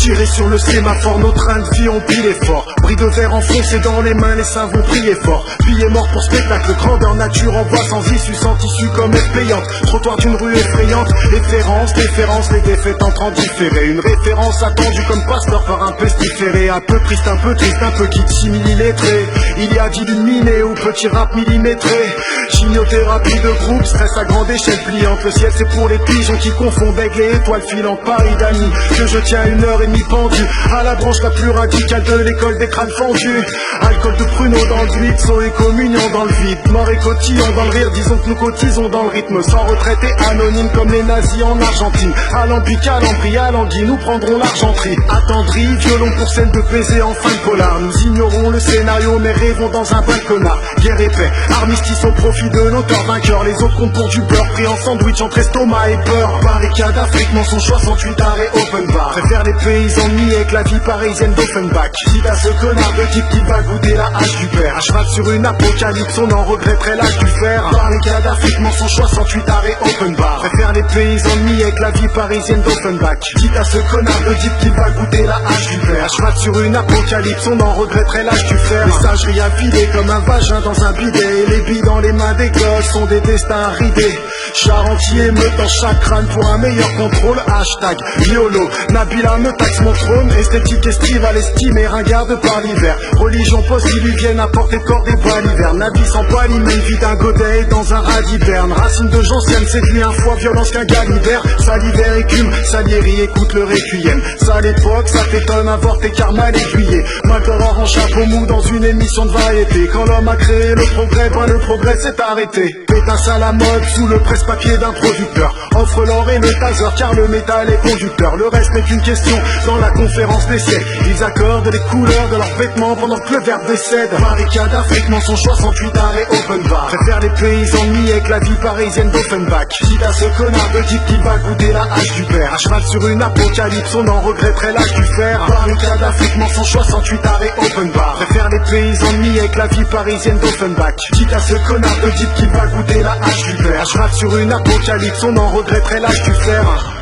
Tiré sur le sémaphore, nos trains de vie ont pile fort. Bris de verre enfoncés dans les mains, les seins vont prier fort. Billets morts pour spectacle, grandeur nature en voie sans issue, sans tissu comme est payante. Trottoir d'une rue effrayante, déférence, les défaites entrent en différé. Une référence attendue comme pasteur par un pestiféré. Un peu triste, un peu kit simili-lettré. Il y a d'illuminés ou petit rap millimétré. Chimiothérapie de groupe, stress à grande échelle pliante. Le ciel c'est pour les pigeons qui confondent aigle et étoiles filantes. Paris d'amis, que je tiens 1h30 pendu à la branche la plus radicale de l'école des crânes fendus. Alcool de pruneau dans le vide, saut et communion dans le vide. Mort et cotillon dans le rire, disons que nous cotisons dans le rythme. Sans retraite et anonyme comme les nazis en Argentine. Alambic, Alambri, Alangui, nous prendrons l'argenterie. Attendri, violon pour scène de baiser en fin de polar. Nous ignorons le scénario mais rêvons dans un balconnard. Guerre et paix, armistice au profit de l'auteur vainqueur. Les autres comptent pour du beurre, pris en sandwich entre estomac et peur. Barricade Afrique, mensonge 68 arrêts open bar. Préfère les paysans mis avec la vie parisienne d'Offenbach. Quitte à ce connard de type qui va goûter la hache du père. À cheval sur une apocalypse, on en regretterait l'âge du fer. Barricade Afrique, mensonge 68 arrêts open bar. Préfère les paysans mis avec la vie parisienne d'Offenbach. Quitte à ce connard de type qui va goûter la hache du père. À cheval sur une apocalypse, on en regretterait l'âge du fer. Messagerie affilée comme un vagin dans un bidet. Et les billes dans les mains des gosses sont des destins ridés. Charentier émeute dans chaque crâne pour un meilleur contrôle. Hashtag YOLO, Nabila me taxe mon trône. Esthétique estivale estimée, ringarde par l'hiver. Religion post-diluvienne à portée de corps des bois l'hiver. Nabi sans poilis, mais vit d'un godet dans un rat d'hiberne. Racine de gentienne, séduit un foie, violence qu'un gars libère. Salivaire écume, Salieri écoute le requiem. Ça l'époque, ça t'étonne, avorté car mal aiguillé. Malcoror en chapeau mou dans une émission de variété. Quand l'homme a créé le progrès, ben le progrès s'est arrêté. Pétasse à la mode sous le presse-papier d'un producteur. Offre l'or et le taser car le métal est conducteur. Le reste n'est qu'une question dans la conférence des siècles. Ils accordent les couleurs de leurs vêtements pendant que le verbe décède. Barricade Afrique, mensonge 68 arrêts open bar. Préfère les paysans mis avec la vie parisienne d'Offenbach. Quitte à ce connard de type qui va goûter la hache du père. À cheval sur une apocalypse, on en regretterait l'âge du fer. Barricade Afrique, mensonge 68 arrêts open bar. Préfère les paysans mis avec la vie parisienne d'Offenbach. Quitte à ce connard de type qui va goûter la hache du père. À cheval sur une apocalypse, on en regretterait l'âge du fer.